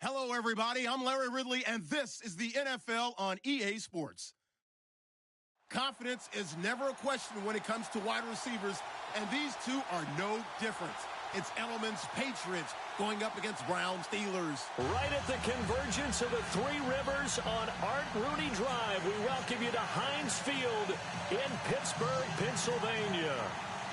Hello, everybody. I'm Larry Ridley, and this is the NFL on EA Sports. Confidence is never a question when it comes to wide receivers, and these two are no different. It's Edelman's Patriots going up against Brown Steelers. Right at the convergence of the Three Rivers on Art Rooney Drive, we welcome you to Heinz Field in Pittsburgh, Pennsylvania.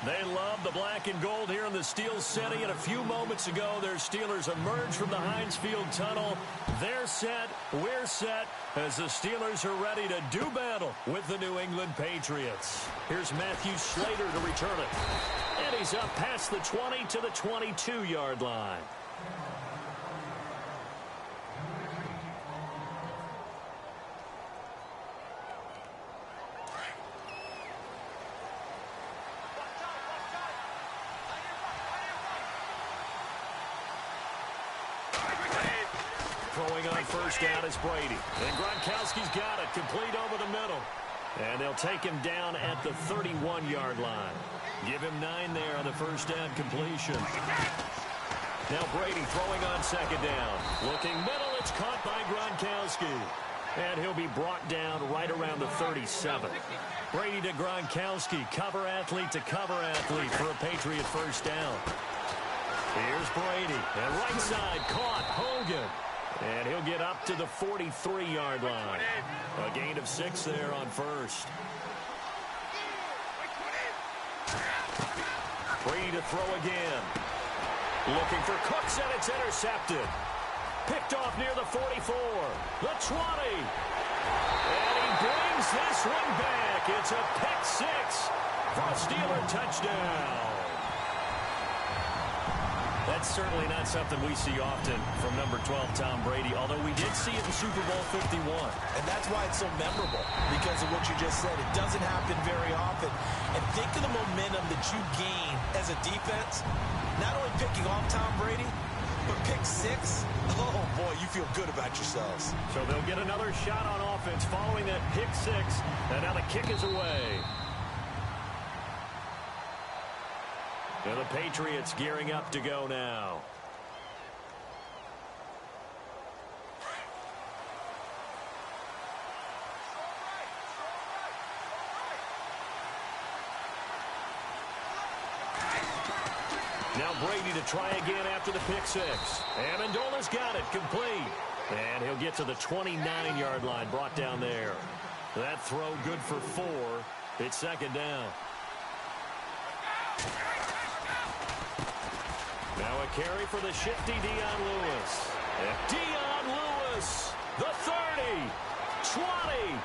They love the black and gold here in the Steel City, and a few moments ago, their Steelers emerged from the Heinz Field tunnel. They're set, we're set, as the Steelers are ready to do battle with the New England Patriots. Here's Matthew Slater to return it. And he's up past the 20 to the 22-yard line. Throwing on first down is Brady. And Gronkowski's got it, complete over the middle. And they'll take him down at the 31-yard line. Give him 9 there on the first down completion. Now Brady throwing on second down. Looking middle, it's caught by Gronkowski. And he'll be brought down right around the 37. Brady to Gronkowski, cover athlete to cover athlete for a Patriot first down. Here's Brady, and right side caught, Hogan. And he'll get up to the 43-yard line. A gain of 6 there on first. Brady to throw again. Looking for Cooks, and it's intercepted. Picked off near the 44. The 20. And he brings this one back. It's a pick 6 for a Steeler touchdown. That's certainly not something we see often from number 12, Tom Brady, although we did see it in Super Bowl 51. And that's why it's so memorable, because of what you just said. It doesn't happen very often. And think of the momentum that you gain as a defense, not only picking off Tom Brady, but pick 6. Oh, boy, you feel good about yourselves. So they'll get another shot on offense following that pick 6, and now the kick is away. And the Patriots gearing up to go now. Now Brady to try again after the pick 6. Amendola's got it, complete. And he'll get to the 29-yard line, brought down there. That throw good for 4. It's second down. Now a carry for the shifty Dion Lewis. Dion Lewis, the 30, 20,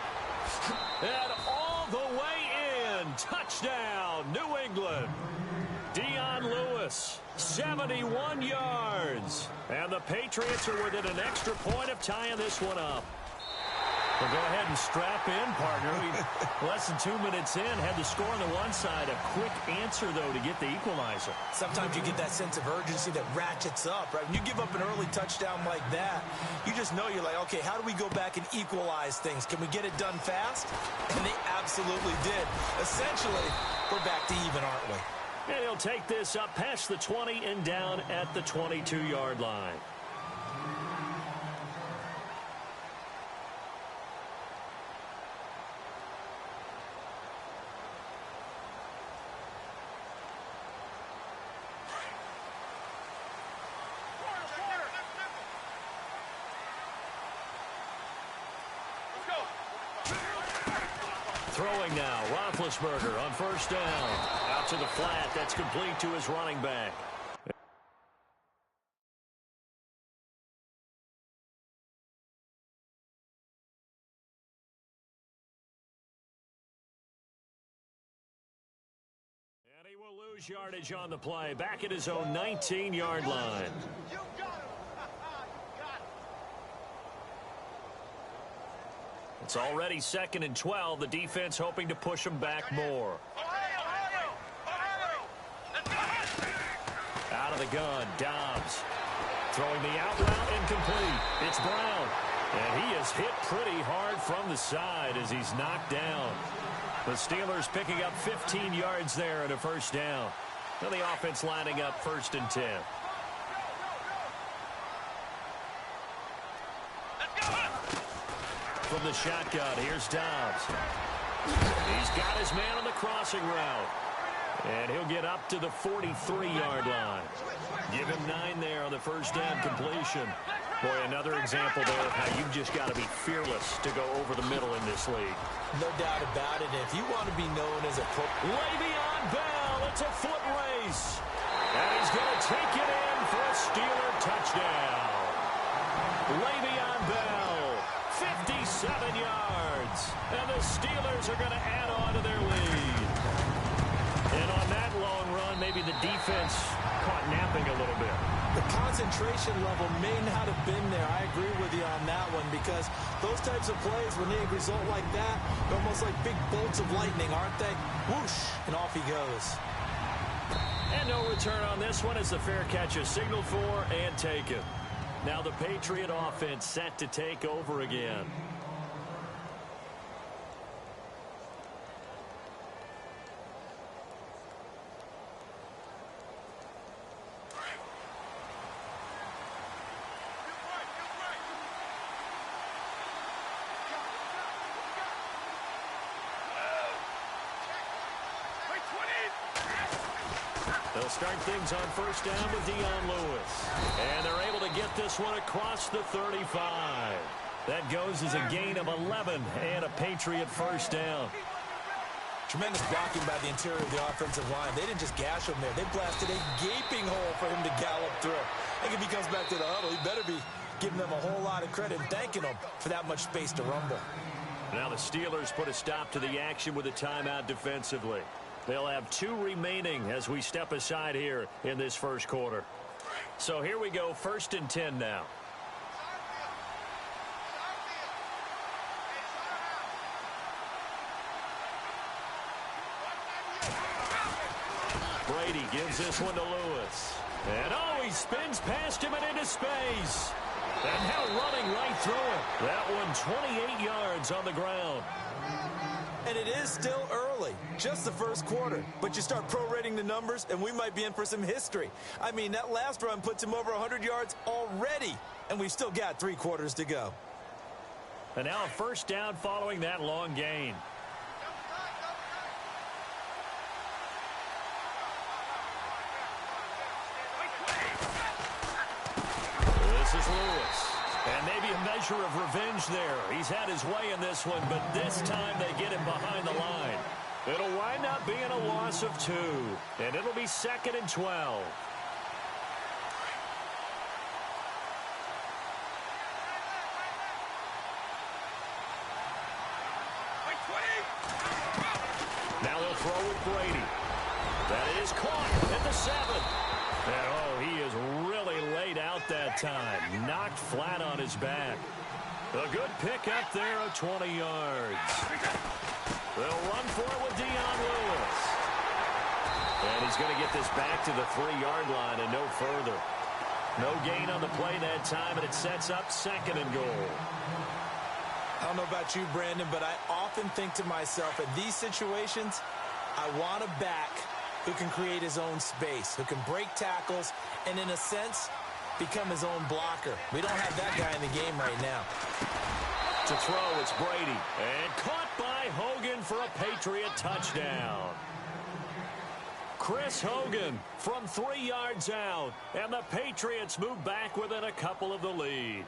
and all the way in. Touchdown, New England. Dion Lewis, 71 yards. And the Patriots are within an extra point of tying this one up. Well, go ahead and strap in, partner. Less than 2 minutes in, had the score on the one side. A quick answer, though, to get the equalizer. Sometimes you get that sense of urgency that ratchets up, right? When you give up an early touchdown like that, you just know you're like, okay, how do we go back and equalize things? Can we get it done fast? And they absolutely did. Essentially, we're back to even, aren't we? And he'll take this up past the 20 and down at the 22-yard line. Throwing now, Roethlisberger on first down. Out to the flat, that's complete to his running back. And he will lose yardage on the play, back at his own 19-yard line. It's already 2nd and 12. The defense hoping to push them back more. Out of the gun, Dobbs. Throwing the out route incomplete. It's Brown. And he is hit pretty hard from the side as he's knocked down. The Steelers picking up 15 yards there at a first down. Now the offense lining up 1st and 10. From the shotgun, here's Dobbs. He's got his man on the crossing route. And he'll get up to the 43-yard line. Give him 9 there on the first down completion. Boy, another example there of how you've just got to be fearless to go over the middle in this league. No doubt about it. If you want to be known as a Le'Veon Bell, it's a foot race. And he's going to take it in for a Steeler touchdown. Le'Veon Bell, 57 yards. And the Steelers are going to add on to their lead. And on that long run, maybe the defense caught napping a little bit. The concentration level may not have been there. I agree with you on that one, because those types of plays, when they result like that, they're almost like big bolts of lightning, aren't they? Whoosh, and off he goes. And no return on this one as the fair catch is signaled for and taken. Now the Patriot offense set to take over again. They'll start things on first down with Dion Lewis. And they're able to get this one across the 35. That goes as a gain of 11 and a Patriot first down. Tremendous blocking by the interior of the offensive line. They didn't just gash him there. They blasted a gaping hole for him to gallop through. I think if he comes back to the huddle, he better be giving them a whole lot of credit and thanking them for that much space to rumble. Now the Steelers put a stop to the action with a timeout defensively. They'll have 2 remaining as we step aside here in this first quarter. So here we go, 1st and 10 now. Brady gives this one to Lewis. And oh, he spins past him and into space. And now running right through it. That one 28 yards on the ground. And it is still early, just the first quarter. But you start prorating the numbers, and we might be in for some history. I mean, that last run puts him over 100 yards already, and we've still got 3 quarters to go. And now a first down following that long gain. This is Lewis. And maybe a measure of revenge there. He's had his way in this one, but this time they get him behind the line. It'll wind up being a loss of 2, and it'll be 2nd and 12. Now they'll throw with Brady. That is caught at the 7. And oh, he is really laid out that time. Knocked flat on his back. A good pick up there of 20 yards. They'll run for it with Dion Lewis. And he's going to get this back to the 3-yard line and no further. No gain on the play that time, and it sets up 2nd and goal. I don't know about you, Brandon, but I often think to myself, in these situations, I want a back who can create his own space, who can break tackles, and in a sense, become his own blocker. We don't have that guy in the game right now. To throw, it's Brady. And caught by Hogan for a Patriot touchdown. Chris Hogan from 3 yards out. And the Patriots move back within a couple of the lead.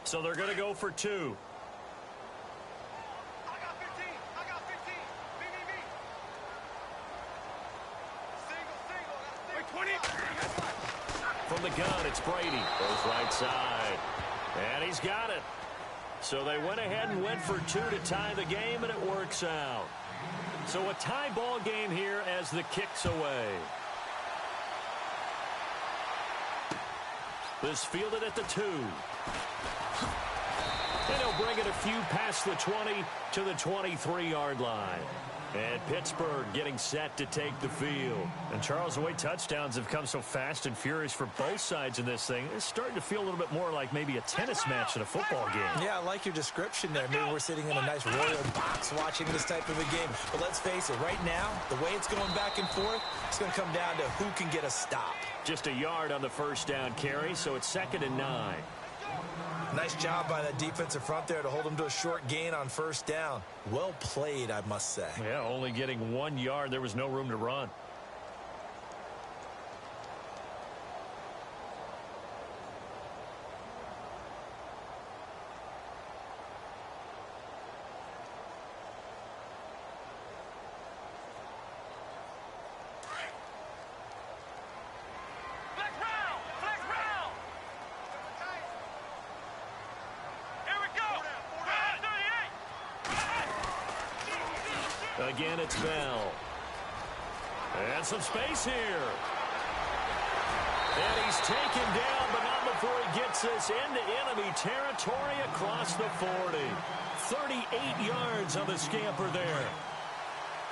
So they're going to go for 2. I got 15. I got 15. Me. Single. Wait, 20. From the gun, it's Brady. Goes right side. And he's got it. So they went ahead and went for 2 to tie the game, and it works out. So a tie ball game here as the kick's away. This fielded at the 2. And he'll bring it a few past the 20 to the 23-yard line. And Pittsburgh getting set to take the field. And Charles, the way touchdowns have come so fast and furious for both sides in this thing, it's starting to feel a little bit more like maybe a tennis match than a football game. Yeah, I like your description there. Maybe we're sitting in a nice royal box watching this type of a game. But let's face it, right now, the way it's going back and forth, it's going to come down to who can get a stop. Just a yard on the first down carry, so it's 2nd and 9. Nice job by that defensive front there to hold them to a short gain on first down. Well played, I must say. Yeah, only getting 1 yard. There was no room to run. Again, it's Bell. And some space here. And he's taken down, but not before he gets this into enemy territory across the 40. 38 yards on the scamper there.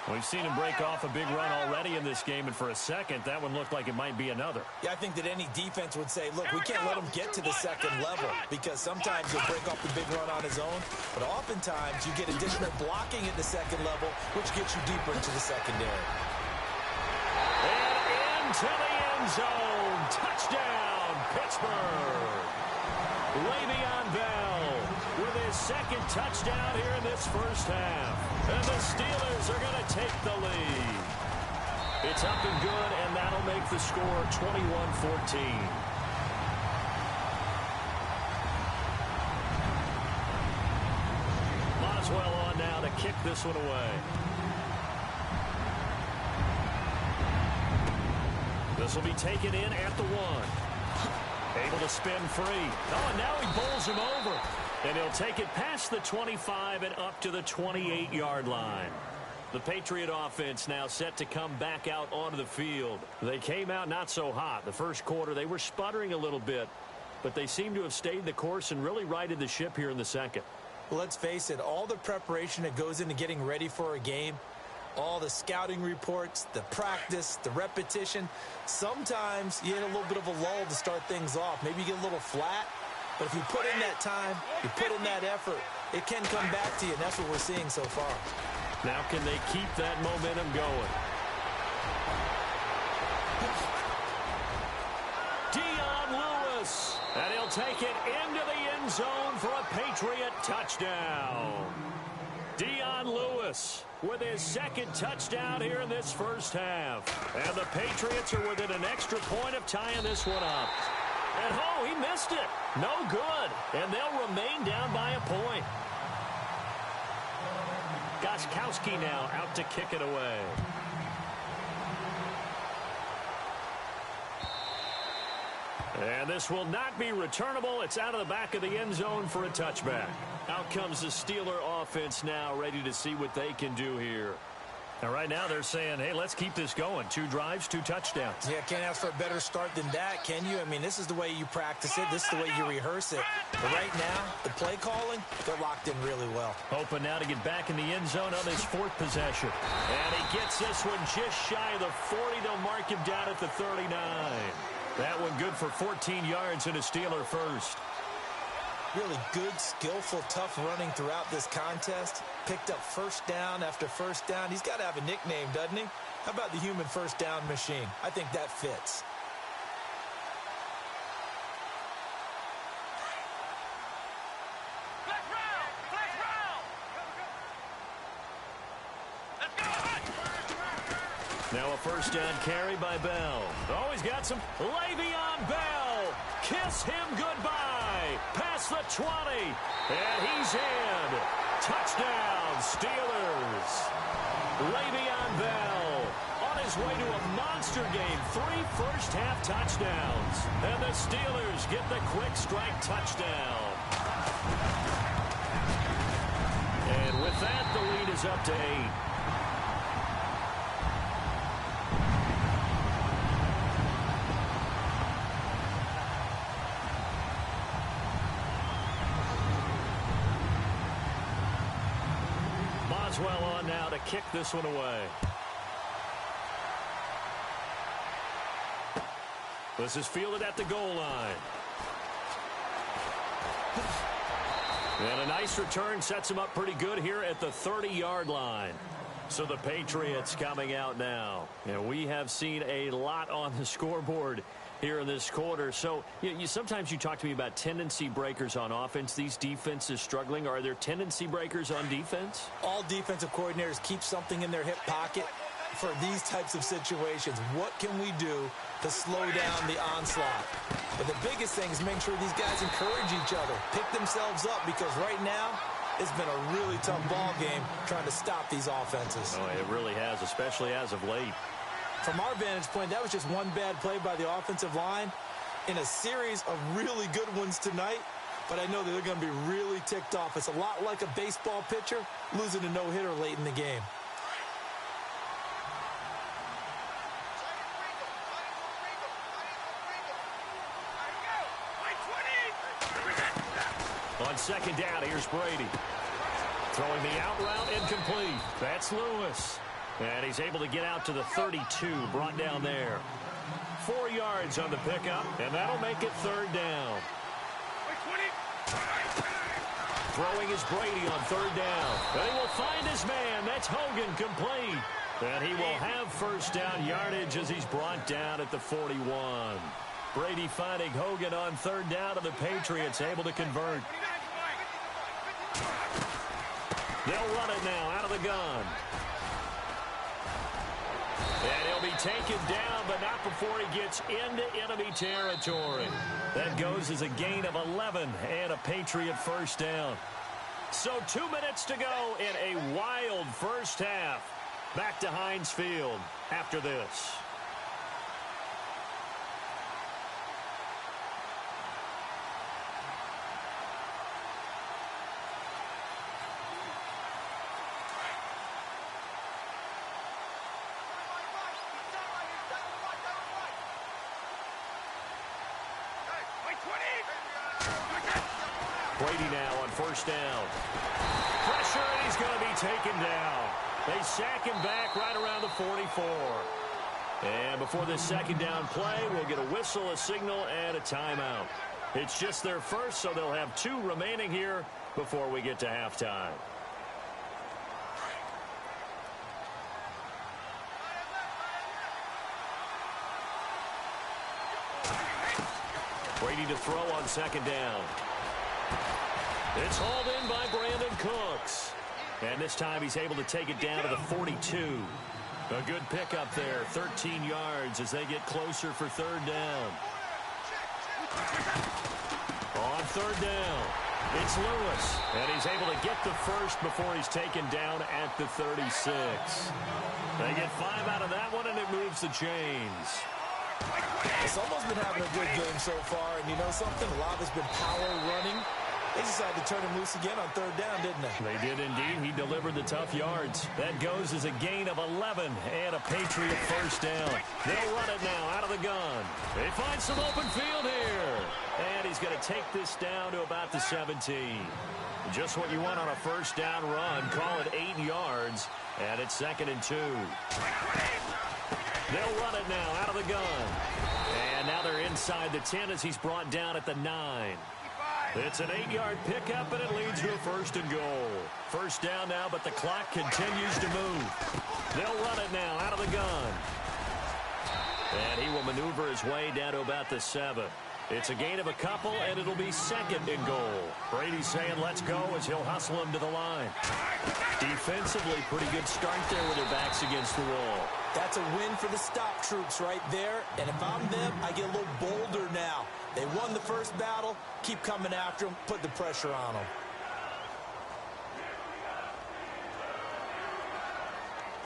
We've seen him break off a big run already in this game, and for a second, that one looked like it might be another. Yeah, I think that any defense would say, look, we can't let him get to the second level because sometimes he'll break off the big run on his own, but oftentimes you get additional blocking at the second level, which gets you deeper into the secondary. And into the end zone. Touchdown, Pittsburgh. Le'Veon Bell with his second touchdown here in this first half. And the Steelers are going to take the lead. It's up and good, and that'll make the score 21-14. Boswell on now to kick this one away. This will be taken in at the 1. Able to spin free. Oh, and now he bowls him over. And he'll take it past the 25 and up to the 28-yard line. The Patriot offense now set to come back out onto the field. They came out not so hot. The first quarter, they were sputtering a little bit, but they seem to have stayed the course and really righted the ship here in the second. Well, let's face it, all the preparation that goes into getting ready for a game, all the scouting reports, the practice, the repetition, sometimes you hit a little bit of a lull to start things off. Maybe you get a little flat, but if you put in that time, you put in that effort, it can come back to you, and that's what we're seeing so far. Now can they keep that momentum going? Dion Lewis, and he'll take it into the end zone for a Patriot touchdown. Dion Lewis with his second touchdown here in this first half. And the Patriots are within an extra point of tying this one up. And, oh, he missed it. No good. And they'll remain down by a point. Gostkowski now out to kick it away. And this will not be returnable. It's out of the back of the end zone for a touchback. Out comes the Steeler offense now, ready to see what they can do here. And right now they're saying, hey, let's keep this going. 2 drives, 2 touchdowns. Yeah, can't ask for a better start than that, can you? I mean, this is the way you practice it. This is the way you rehearse it. But right now, the play calling, they're locked in really well. Hoping now to get back in the end zone on his 4th possession. And he gets this one just shy of the 40. They'll mark him down at the 39. That one good for 14 yards and a Steeler first. Really good, skillful, tough running throughout this contest. Picked up first down after first down. He's got to have a nickname, doesn't he? How about the human first down machine? I think that fits. Now a first down carry by Bell. Oh, he's got some. Le'Veon Bell. Kiss him goodbye. Past the 20. And he's in. Touchdown, Steelers. Le'Veon Bell on his way to a monster game. 3 first-half touchdowns. And the Steelers get the quick strike touchdown. And with that, the lead is up to 8. Boswell on now to kick this one away. This is fielded at the goal line. And a nice return sets him up pretty good here at the 30-yard line. So the Patriots coming out now. And we have seen a lot on the scoreboard here in this quarter. So sometimes you talk to me about tendency breakers on offense. These defenses struggling. Are there tendency breakers on defense? All defensive coordinators keep something in their hip pocket for these types of situations. What can we do to slow down the onslaught? But the biggest thing is making sure these guys encourage each other, pick themselves up, because right now it's been a really tough ball game trying to stop these offenses. Oh, it really has, especially as of late. From our vantage point, that was just one bad play by the offensive line in a series of really good ones tonight. But I know that they're going to be really ticked off. It's a lot like a baseball pitcher losing a no-hitter late in the game. On second down, here's Brady. Throwing the out route, incomplete. That's Lewis. And he's able to get out to the 32, brought down there. 4 yards on the pickup, and that'll make it third down. Throwing is Brady on third down. And he will find his man. That's Hogan, complete. And he will have first down yardage as he's brought down at the 41. Brady finding Hogan on third down, and the Patriots able to convert. They'll run it now out of the gun. And he'll be taken down, but not before he gets into enemy territory. That goes as a gain of 11 and a Patriot first down. So 2 minutes to go in a wild first half. Back to Heinz Field after this. Brady now on first down. Pressure, and he's going to be taken down. They sack him back right around the 44. And before this second down play, we'll get a whistle, a signal, and a timeout. It's just their first, so they'll have 2 remaining here before we get to halftime. Brady to throw on second down. It's hauled in by Brandon Cooks. And this time he's able to take it down to the 42. A good pickup there, 13 yards as they get closer for third down. On third down, it's Lewis. And he's able to get the first before he's taken down at the 36. They get 5 out of that one, and it moves the chains. It's almost been having a good game so far, and you know something? A lot of it's been power running. They decided to turn him loose again on third down, didn't they? They did indeed. He delivered the tough yards. That goes as a gain of 11 and a Patriot first down. They'll run it now out of the gun. They find some open field here. And he's going to take this down to about the 17. Just what you want on a first down run. Call it 8 yards. And it's 2nd and 2. They'll run it now out of the gun. And now they're inside the 10 as he's brought down at the 9. It's an 8-yard pickup, and it leads to a 1st and goal. First down now, but the clock continues to move. They'll run it now out of the gun. And he will maneuver his way down to about the 7. It's a gain of a couple, and it'll be 2nd and goal. Brady's saying let's go as he'll hustle him to the line. Defensively, pretty good start there with their backs against the wall. That's a win for the stop troops right there. And if I'm them, I get a little bolder now. They won the first battle. Keep coming after them. Put the pressure on them.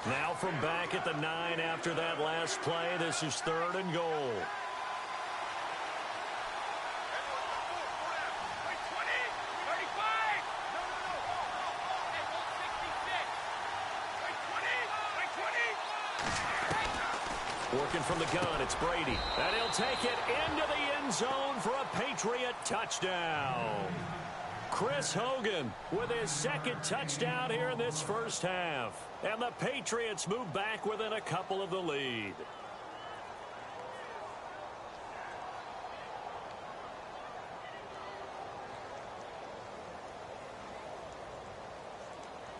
Now from back at the 9 after that last play, this is 3rd and goal. Working from the gun, it's Brady. And he'll take it into the end zone for a Patriot touchdown. Chris Hogan with his second touchdown here in this first half. And the Patriots move back within a couple of the lead.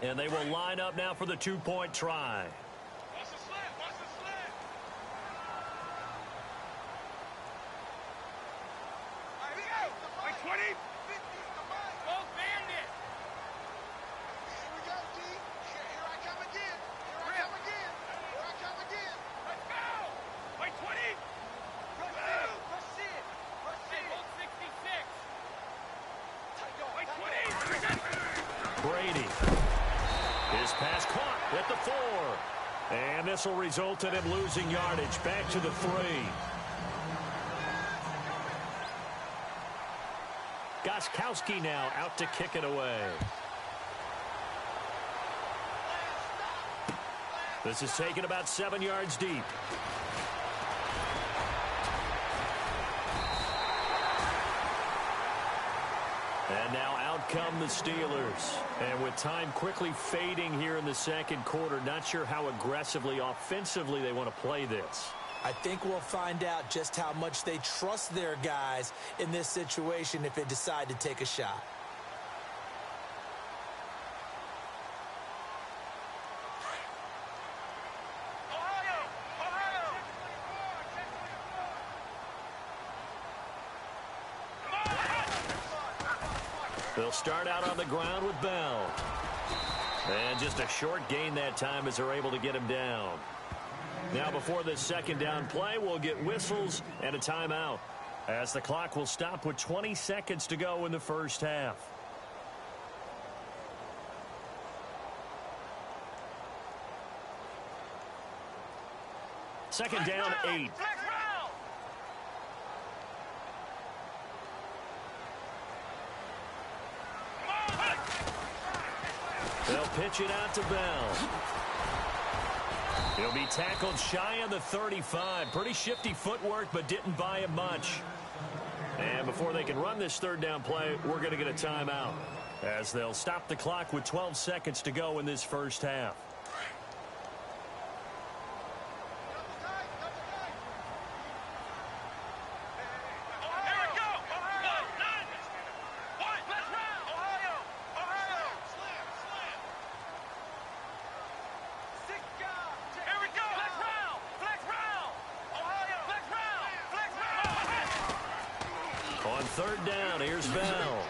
And they will line up now for the two-point try. Watch the slant. Watch the slant. All right, here we go. Wait, 20. 50. Go bandit. Here we go, D. Here I come again. Here I come again. Here I come again. Let's go. Wait, 20. Push it. Hey, hold 66. Wait, 20. Brady. His pass caught at the 4. And this will result in him losing yardage back to the 3. Gostkowski now out to kick it away. This is taken about 7 yards deep. And now out come the Steelers. And with time quickly fading here in the second quarter, not sure how aggressively, offensively they want to play this. I think we'll find out just how much they trust their guys in this situation if they decide to take a shot. They'll start out on the ground with Bell. And just a short gain that time as they're able to get him down. Now before this second down play, we'll get whistles and a timeout, as the clock will stop with 20 seconds to go in the first half. Second down, 8. They'll pitch it out to Bell. He'll be tackled shy of the 35. Pretty shifty footwork, but didn't buy him much. And before they can run this third down play, we're going to get a timeout, as they'll stop the clock with 12 seconds to go in this first half. On third down, here's Bell.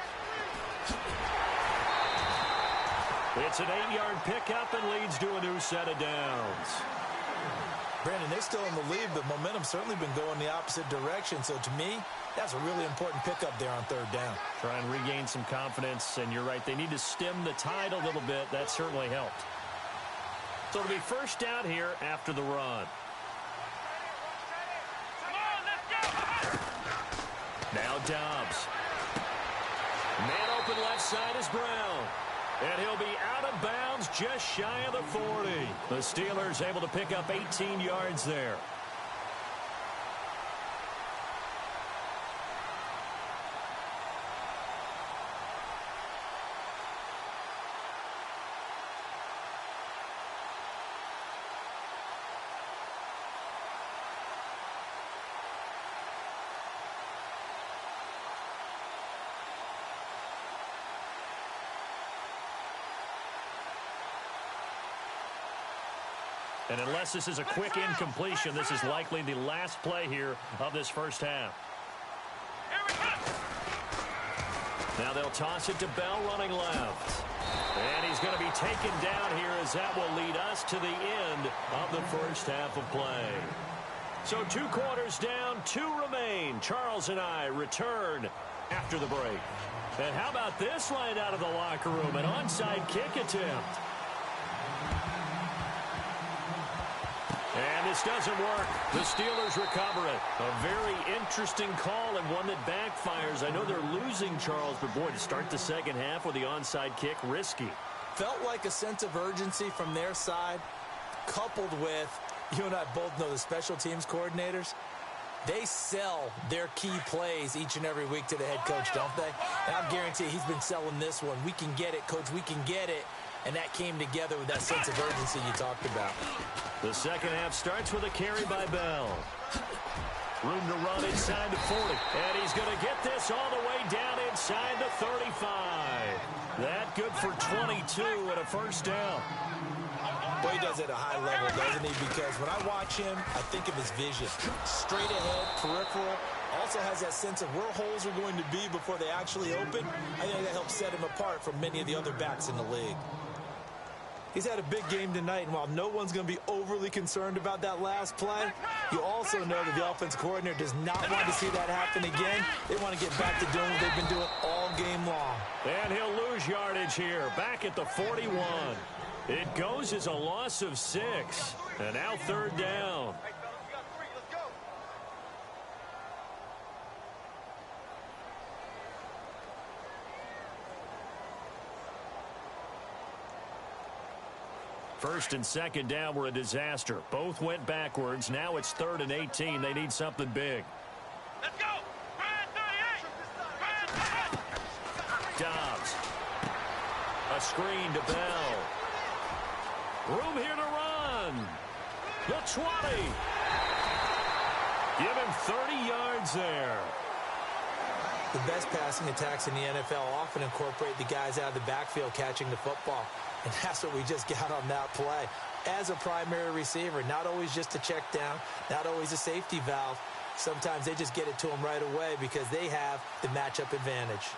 It's an 8-yard pickup and leads to a new set of downs. Brandon, they're still in the lead, but momentum's certainly been going the opposite direction. So to me, that's a really important pickup there on third down. Try and regain some confidence, and you're right, they need to stem the tide a little bit. That certainly helped. So it'll be first down here after the run. Now Dobbs. Man open left side is Brown. And he'll be out of bounds just shy of the 40. The Steelers able to pick up 18 yards there. And unless this is a quick incompletion, this is likely the last play here of this first half. Now they'll toss it to Bell running left. And he's going to be taken down here, as that will lead us to the end of the first half of play. So 2 quarters down, 2 remain. Charles and I return after the break. And how about this line out of the locker room? An onside kick attempt. And this doesn't work. The Steelers recover it. A very interesting call, and one that backfires. I know they're losing, Charles, but boy, to start the second half with the onside kick, risky. Felt like a sense of urgency from their side, coupled with, you and I both know the special teams coordinators, They sell their key plays each and every week to the head coach, don't they? And I'll guarantee he's been selling this one. We can get it, coach. We can get it. And that came together with that sense of urgency you talked about. The second half starts with a carry by Bell. Room to run inside the 40. And he's going to get this all the way down inside the 35. That good for 22 and a first down. Boy, he does it at a high level, doesn't he? Because when I watch him, I think of his vision. Straight ahead, peripheral. Also has that sense of where holes are going to be before they actually open. I think that helps set him apart from many of the other backs in the league. He's had a big game tonight, and while no one's going to be overly concerned about that last play, you also know that the offense coordinator does not want to see that happen again. They want to get back to doing what they've been doing all game long. And he'll lose yardage here, back at the 41. It goes as a loss of 6, and now third down. First and second down were a disaster. Both went backwards. Now it's 3rd and 18. They need something big. Let's go! Dobbs. A screen to Bell. Room here to run. The 20. Give him 30 yards there. The best passing attacks in the NFL often incorporate the guys out of the backfield catching the football. And that's what we just got on that play. As a primary receiver, not always just a check down, not always a safety valve. Sometimes they just get it to them right away because they have the matchup advantage.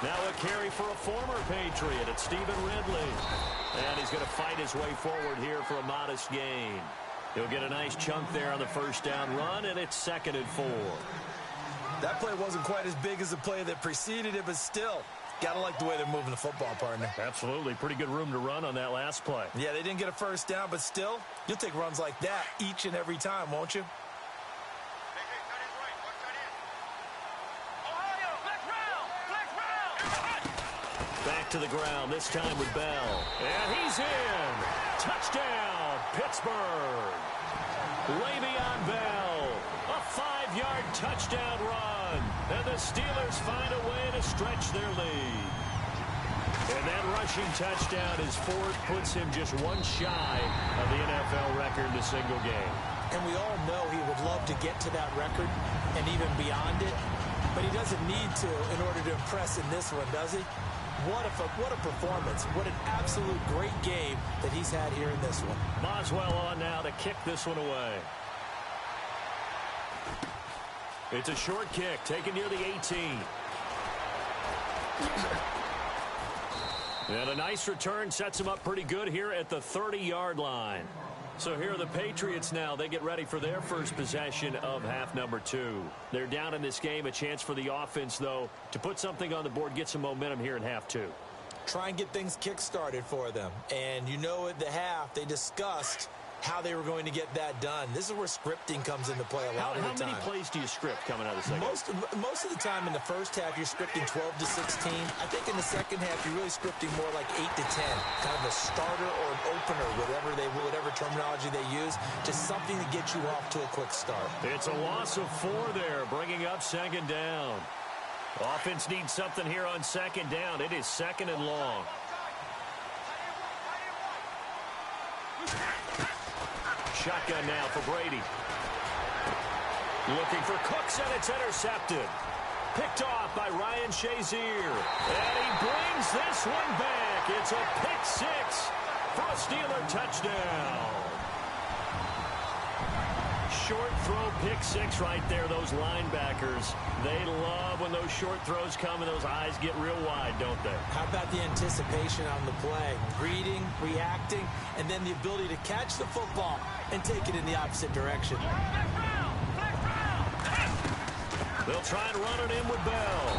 Now a carry for a former Patriot. It's Stephen Ridley. And he's going to fight his way forward here for a modest gain. He'll get a nice chunk there on the first down run, and it's 2nd and 4. That play wasn't quite as big as the play that preceded it, but still, got to like the way they're moving the football, partner. Absolutely. Pretty good room to run on that last play. Yeah, they didn't get a first down, but still, you'll take runs like that each and every time, won't you? Back to the ground, this time with Bell. And he's in. Touchdown, Pittsburgh. Le'Veon Bell. A 5-yard touchdown run. And the Steelers find a way to stretch their lead. And that rushing touchdown, his fourth, puts him just one shy of the NFL record in a single game. And we all know he would love to get to that record and even beyond it. But he doesn't need to in order to impress in this one, does he? What a performance. What an absolute great game that he's had here in this one. Boswell on now to kick this one away. It's a short kick taken near the 18. And a nice return sets him up pretty good here at the 30-yard line. So here are the Patriots now. They get ready for their first possession of half number 2. They're down in this game. A chance for the offense, though, to put something on the board, get some momentum here in half 2. Try and get things kick-started for them. And you know at the half, they discussed how they were going to get that done. This is where scripting comes into play a lot of the time. How many plays do you script coming out of the second? Most of the time in the first half, you're scripting 12 to 16. I think in the second half, you're really scripting more like 8 to 10. Kind of a starter or an opener, whatever terminology they use. Just something to get you off to a quick start. It's a loss of 4 there, bringing up second down. Offense needs something here on second down. It is 2nd and long. Shotgun now for Brady. Looking for Cooks, and it's intercepted. Picked off by Ryan Shazier. And he brings this one back. It's a pick 6 for a Steeler touchdown. Short throw, pick 6 right there. Those linebackers, they love when those short throws come and those eyes get real wide, don't they? How about the anticipation on the play? Reading, reacting, and then the ability to catch the football and take it in the opposite direction. They'll try and run it in with Bell.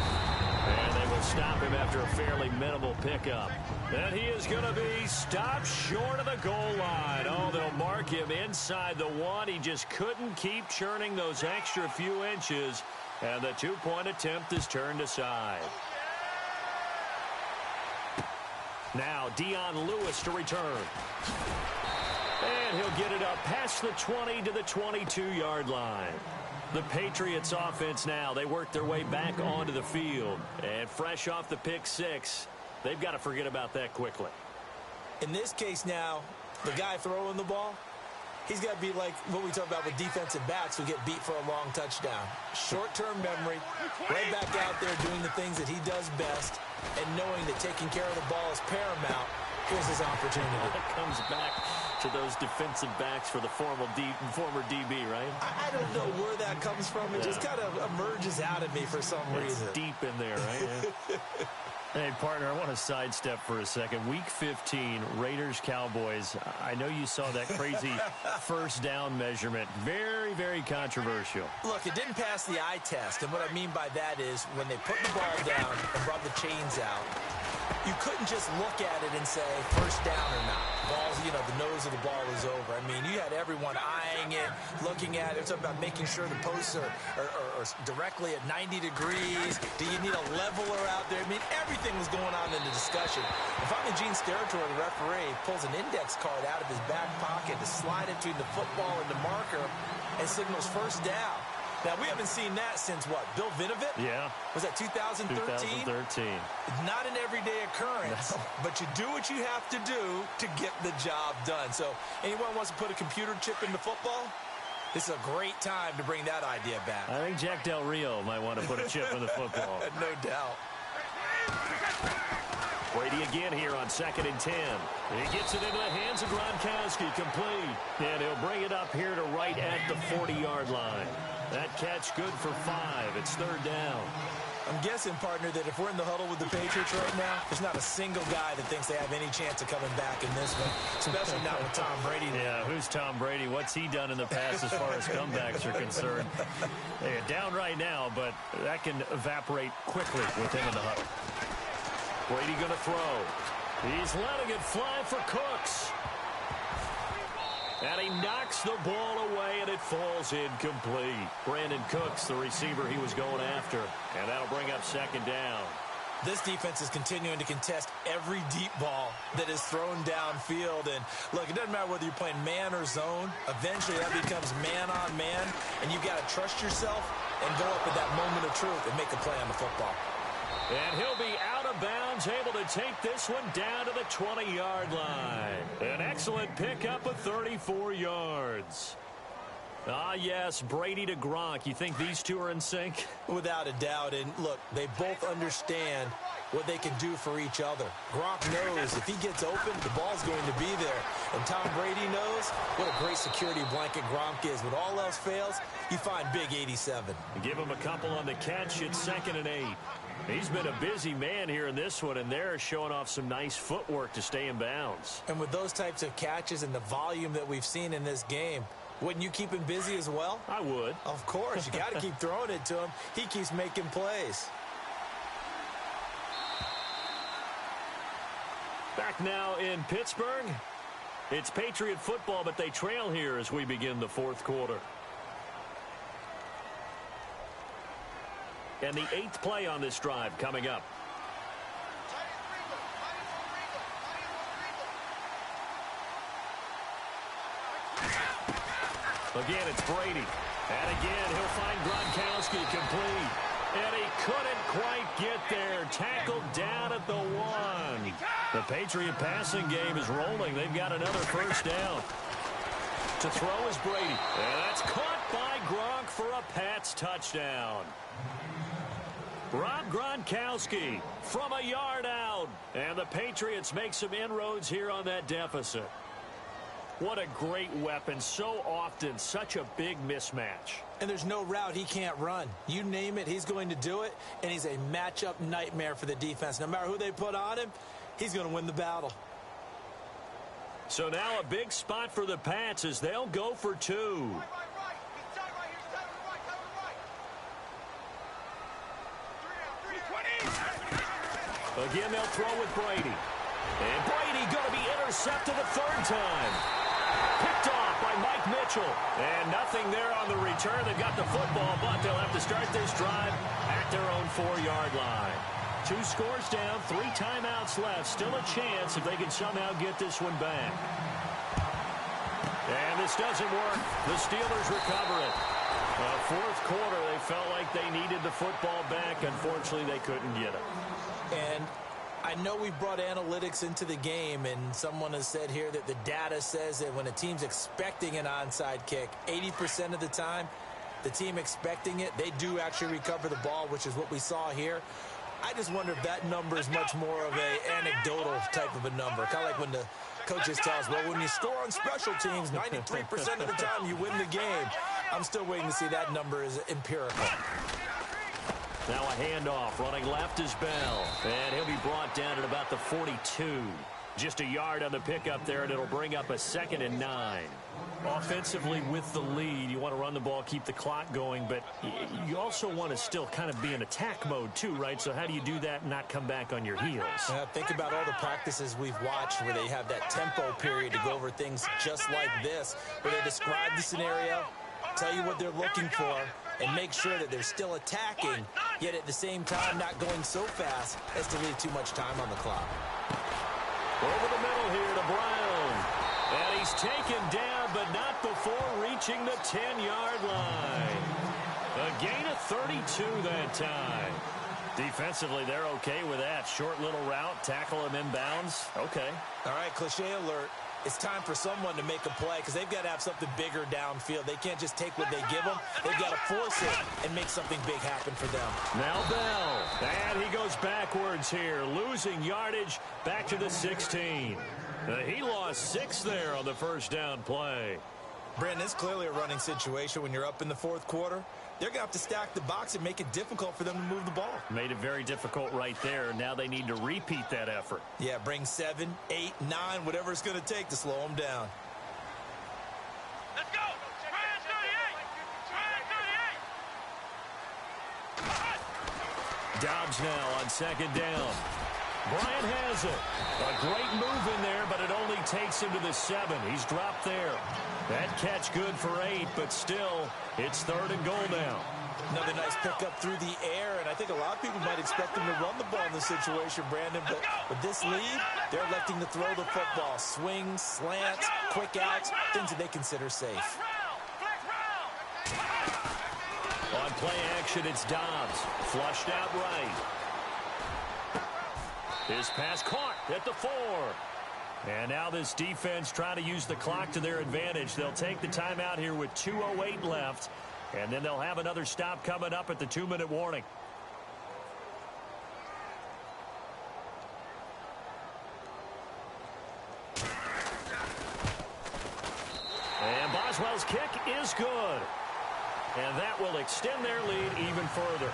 And they will stop him after a fairly minimal pickup. And he is going to be stopped short of the goal line. Oh, they'll mark him inside the one. He just couldn't keep churning those extra few inches. And the two-point attempt is turned aside. Now Dion Lewis to return. And he'll get it up past the 20 to the 22-yard line. The Patriots offense now, they work their way back onto the field. And fresh off the pick six, they've got to forget about that quickly. In this case now, the guy throwing the ball, he's got to be like what we talk about with defensive backs who get beat for a long touchdown. Short-term memory, right back out there doing the things that he does best, and knowing that taking care of the ball is paramount. Here's his opportunity. It comes back to those defensive backs for the former DB, right? I don't know where that comes from. It just kind of emerges out of me for some reason. It's deep in there, right? Hey, partner, I want to sidestep for a second. Week 15, Raiders-Cowboys. I know you saw that crazy first down measurement. Very, very controversial. Look, it didn't pass the eye test, and what I mean by that is when they put the ball down and brought the chains out, you couldn't just look at it and say first down or not. Ball's, the nose of the ball is over. I mean, you had everyone eyeing it, looking at it. It's about making sure the posts are directly at 90 degrees. Do you need a leveler out there? I mean, everything was going on in the discussion. If I'm in Gene Steratore, the referee pulls an index card out of his back pocket to slide it between the football and the marker and signals first down. Now, we haven't seen that since, what, Bill Vinovit? Yeah. Was that 2013? 2013. Not an everyday occurrence, but you do what you have to do to get the job done. So anyone wants to put a computer chip into football? This is a great time to bring that idea back. I think Jack Del Rio might want to put a chip in the football. No doubt. Brady again here on 2nd and 10. He gets it into the hands of Gronkowski, complete. And he'll bring it up here to right at the 40-yard line. That catch good for 5. It's 3rd down. I'm guessing, partner, that if we're in the huddle with the Patriots right now, there's not a single guy that thinks they have any chance of coming back in this one, especially not with Tom Brady. Yeah, who's Tom Brady? What's he done in the past as far as comebacks are concerned? They're down right now, but that can evaporate quickly with him in the huddle. Brady going to throw. He's letting it fly for Cooks. And he knocks the ball away, and it falls incomplete. Brandon Cooks, the receiver he was going after. And that'll bring up 2nd down. This defense is continuing to contest every deep ball that is thrown downfield. And, look, it doesn't matter whether you're playing man or zone. Eventually, that becomes man-on-man, and you've got to trust yourself and go up at that moment of truth and make a play on the football. And he'll be out of bounds, able to take this one down to the 20-yard line. An excellent pickup of 34 yards. Ah, yes, Brady to Gronk. You think these two are in sync? Without a doubt. And, look, they both understand what they can do for each other. Gronk knows if he gets open, the ball's going to be there. And Tom Brady knows what a great security blanket Gronk is. When all else fails, you find big 87. Give him a couple on the catch. It's 2nd and 8. He's been a busy man here in this one, and they're showing off some nice footwork to stay in bounds. And with those types of catches and the volume that we've seen in this game, wouldn't you keep him busy as well? I would. Of course. You got to keep throwing it to him. He keeps making plays. Back now in Pittsburgh. It's Patriot football, but they trail here as we begin the 4th quarter. And the 8th play on this drive coming up. Again, it's Brady. And again, he'll find Gronkowski complete. And he couldn't quite get there. Tackled down at the 1. The Patriot passing game is rolling. They've got another first down. To throw is Brady. And that's caught by Gronk for a Pats touchdown. Rob Gronkowski from a yard out. And the Patriots make some inroads here on that deficit. What a great weapon. So often, such a big mismatch. And there's no route he can't run. You name it, he's going to do it. And he's a matchup nightmare for the defense. No matter who they put on him, he's going to win the battle. So now a big spot for the Pats as they'll go for 2. Again, they'll throw with Brady. And Brady going to be intercepted a third time. Picked off by Mike Mitchell. And nothing there on the return. They've got the football, but they'll have to start this drive at their own 4-yard line. 2 scores down, 3 timeouts left. Still a chance if they can somehow get this one back. And this doesn't work. The Steelers recover it. Fourth quarter, they felt like they needed the football back. Unfortunately, they couldn't get it. And I know we brought analytics into the game, and someone has said here that the data says that when a team's expecting an onside kick, 80% of the time, the team expecting it, they do actually recover the ball, which is what we saw here. I just wonder if that number is much more of an anecdotal type of a number. Kind of like when the coaches tell us, well, when you score on special teams, 93% of the time you win the game. I'm still waiting to see that number is empirical. Now a handoff. Running left is Bell. And he'll be brought down at about the 42. Just a yard on the pickup there, and it'll bring up a 2nd and 9. Offensively with the lead, you want to run the ball, keep the clock going, but you also want to still kind of be in attack mode too, right? So how do you do that and not come back on your heels? Think about all the practices we've watched where they have that tempo period to go over things just like this, where they describe the scenario, tell you what they're looking for, and make sure that they're still attacking, yet at the same time not going so fast as to leave too much time on the clock. Over the middle here to Brown. And he's taken down, but not before reaching the 10-yard line. A gain of 32 that time. Defensively, they're okay with that. Short little route, tackle him inbounds. Okay. All right, cliche alert. It's time for someone to make a play because they've got to have something bigger downfield. They can't just take what they give them. They've got to force it and make something big happen for them. Now Bell. And he goes backwards here, losing yardage back to the 16. He lost 6 there on the first down play. Brandon, it's clearly a running situation when you're up in the fourth quarter. They're going to have to stack the box and make it difficult for them to move the ball. Made it very difficult right there. Now they need to repeat that effort. Yeah, bring 7, 8, 9, whatever it's going to take to slow them down. Let's go! Ryan 38! Ryan 38! Dobbs now on 2nd down. Bryant has it. A great move in there, but it only takes him to the 7. He's dropped there. That catch good for 8, but still, it's 3rd and goal now. Another nice pickup through the air, and I think a lot of people might expect them to run the ball in this situation, Brandon, but with this lead, they're electing to throw the football. Swings, slants, quick outs, things that they consider safe. On play action, it's Dobbs. Flushed out right. His pass caught at the 4. And now this defense trying to use the clock to their advantage. They'll take the timeout here with 2:08 left. And then they'll have another stop coming up at the 2-minute warning. And Boswell's kick is good. And that will extend their lead even further.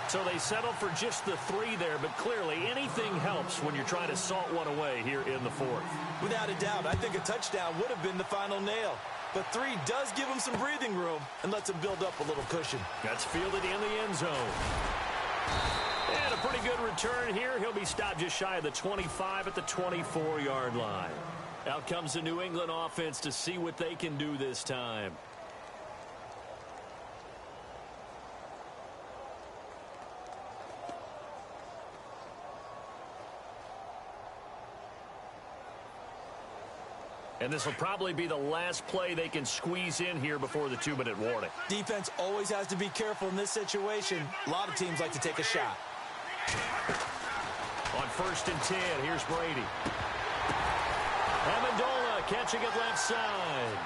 So they settle for just the 3 there, but clearly anything helps when you're trying to salt one away here in the 4th. Without a doubt, I think a touchdown would have been the final nail. But 3 does give them some breathing room and lets them build up a little cushion. That's fielded in the end zone. And a pretty good return here. He'll be stopped just shy of the 25 at the 24-yard line. Out comes the New England offense to see what they can do this time. And this will probably be the last play they can squeeze in here before the 2-minute warning. Defense always has to be careful in this situation. A lot of teams like to take a shot. On 1st and 10, here's Brady. Amendola catching it left side.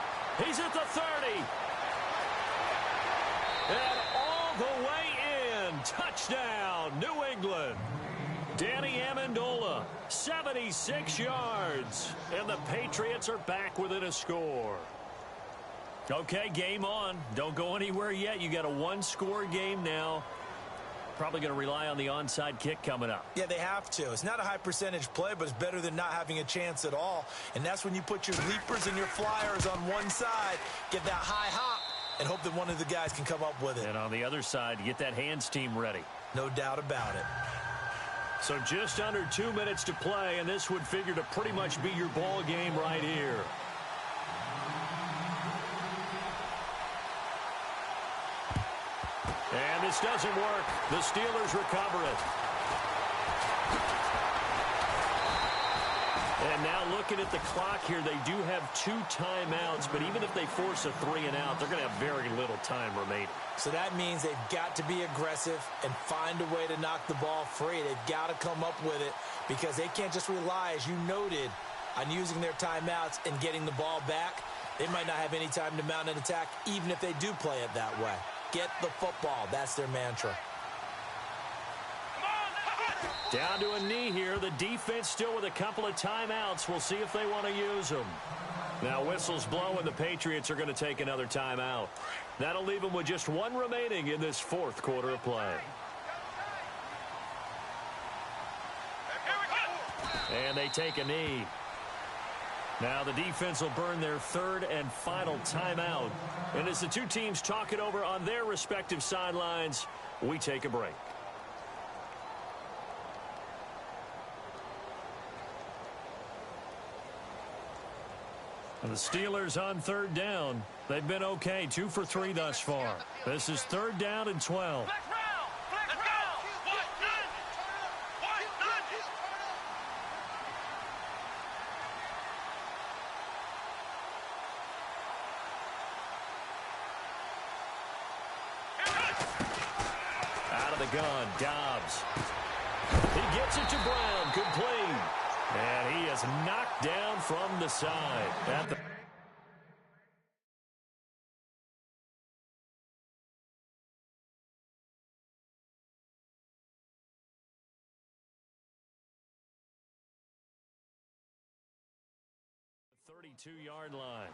He's at the 30. And all the way in. Touchdown, New England. Danny Amendola, 76 yards. And the Patriots are back within a score. Okay, game on. Don't go anywhere yet. You got a 1-score game now. Probably going to rely on the onside kick coming up. Yeah, they have to. It's not a high percentage play, but it's better than not having a chance at all. And that's when you put your leapers and your flyers on one side, get that high hop, and hope that one of the guys can come up with it. And on the other side, get that hands team ready. No doubt about it. So just under 2 minutes to play, and this would figure to pretty much be your ball game right here. And this doesn't work. The Steelers recover it. And now looking at the clock here, they do have 2 timeouts, but even if they force a 3-and-out, they're going to have very little time remaining. So that means they've got to be aggressive and find a way to knock the ball free. They've got to come up with it because they can't just rely, as you noted, on using their timeouts and getting the ball back. They might not have any time to mount an attack, even if they do play it that way. Get the football. That's their mantra. Down to a knee here. The defense still with a couple of timeouts. We'll see if they want to use them. Now whistles blow, and the Patriots are going to take another timeout. That'll leave them with just 1 remaining in this 4th quarter of play. And they take a knee. Now the defense will burn their 3rd and final timeout. And as the 2 teams talk it over on their respective sidelines, we take a break. And the Steelers on 3rd down. They've been okay, 2 for 3 thus far. This is 3rd down and 12. Out of the gun, Dobbs. He gets it to Brown, complete. And he is knocked down from the side. At the 32-yard line.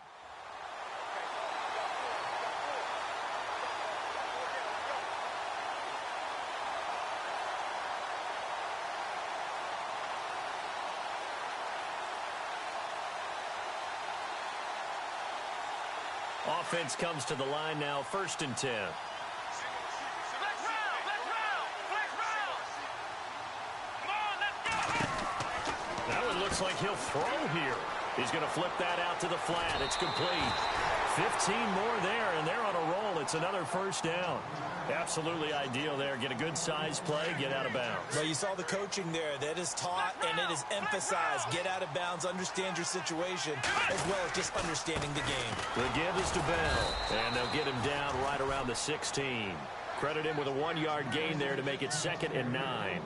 Offense comes to the line now, 1st and 10. Now it looks like he'll throw here. He's going to flip that out to the flat. It's complete. 15 more there, and they're on a roll. It's another 1st down. Absolutely ideal there. Get a good size play, get out of bounds. Well, you saw the coaching there. That is taught and it is emphasized. Get out of bounds, understand your situation, as well as just understanding the game. The give is to Bell, and they'll get him down right around the 16. Credit him with a 1-yard gain there to make it 2nd and 9.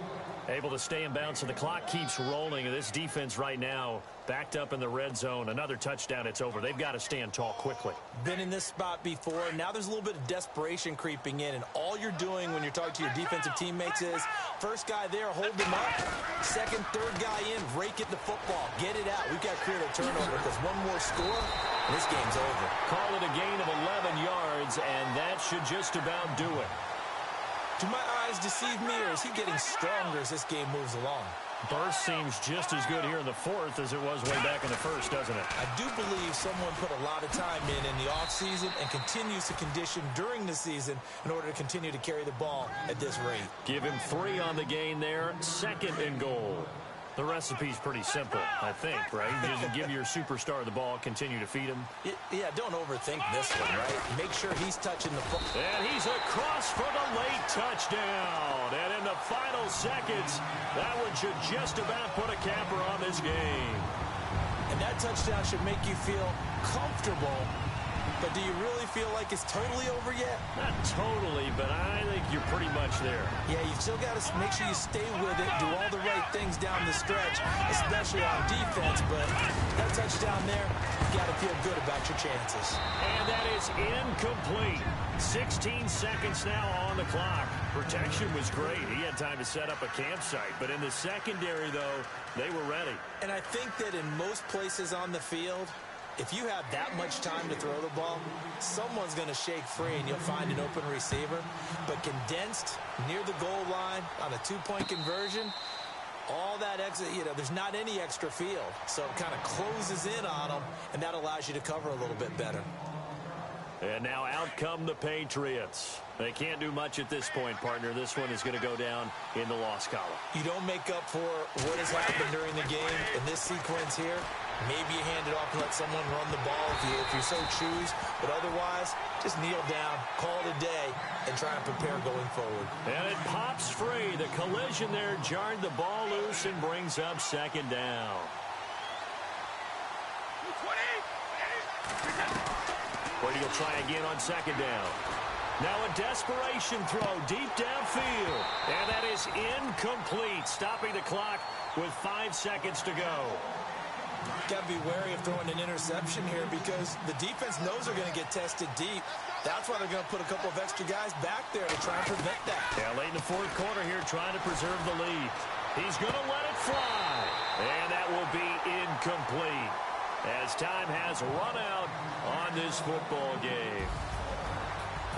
Able to stay in bounds, and the clock keeps rolling. And this defense right now backed up in the red zone. Another touchdown, it's over. They've got to stand tall quickly. Been in this spot before. Now there's a little bit of desperation creeping in, and all you're doing when you're talking to your defensive teammates is first guy there, hold him up. 2nd, 3rd guy in, rake at the football. Get it out. We've got to create a turnover because one more score, and this game's over. Call it a gain of 11 yards, and that should just about do it. Do my eyes deceive me, or is he getting stronger as this game moves along? Burst seems just as good here in the 4th as it was way back in the 1st, doesn't it? I do believe someone put a lot of time in the offseason and continues to condition during the season in order to continue to carry the ball at this rate. Give him 3 on the gain there, 2nd and goal. The recipe's pretty simple, I think, right? Just give your superstar the ball, continue to feed him. Yeah, don't overthink this one, right? Make sure he's touching the football. And he's across for the late touchdown. And in the final seconds, that one should just about put a capper on this game. And that touchdown should make you feel comfortable. But do you really feel like it's totally over yet? Not totally, but I think you're pretty much there. Yeah, you've still got to make sure you stay with it, do all the right things down the stretch, especially on defense. But that touchdown there, you got to feel good about your chances. And that is incomplete. 16 seconds now on the clock. Protection was great. He had time to set up a campsite. But in the secondary, though, they were ready. And I think that in most places on the field, if you have that much time to throw the ball, someone's going to shake free and you'll find an open receiver. But condensed near the goal line on a 2-point conversion, all that extra, there's not any extra field. So it kind of closes in on them, and that allows you to cover a little bit better. And now out come the Patriots. They can't do much at this point, partner. This one is going to go down in the loss column. You don't make up for what has happened during the game in this sequence here. Maybe you hand it off and let someone run the ball if you so choose. But otherwise, just kneel down, call it a day, and try and prepare going forward. And it pops free. The collision there jarred the ball loose and brings up second down. Brady will try again on second down. Now a desperation throw deep downfield. And that is incomplete, stopping the clock with 5 seconds to go. Got to be wary of throwing an interception here because the defense knows they're going to get tested deep. That's why they're going to put a couple of extra guys back there to try and prevent that. Yeah, late in the fourth quarter here trying to preserve the lead. He's going to let it fly. And that will be incomplete as time has run out on this football game.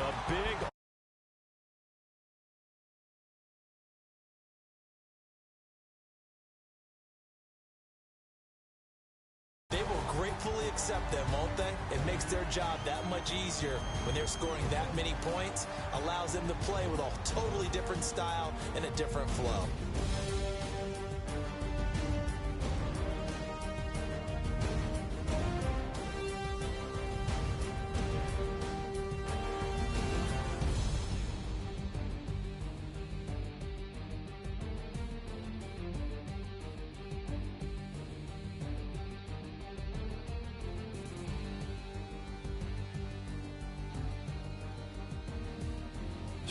A big... They will gratefully accept them, won't they? It makes their job that much easier when they're scoring that many points. Allows them to play with a totally different style and a different flow.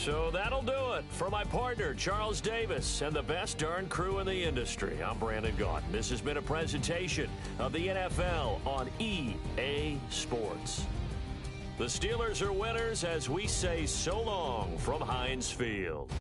So that'll do it for my partner, Charles Davis, and the best darn crew in the industry. I'm Brandon Gaudin. This has been a presentation of the NFL on EA Sports. The Steelers are winners as we say so long from Heinz Field.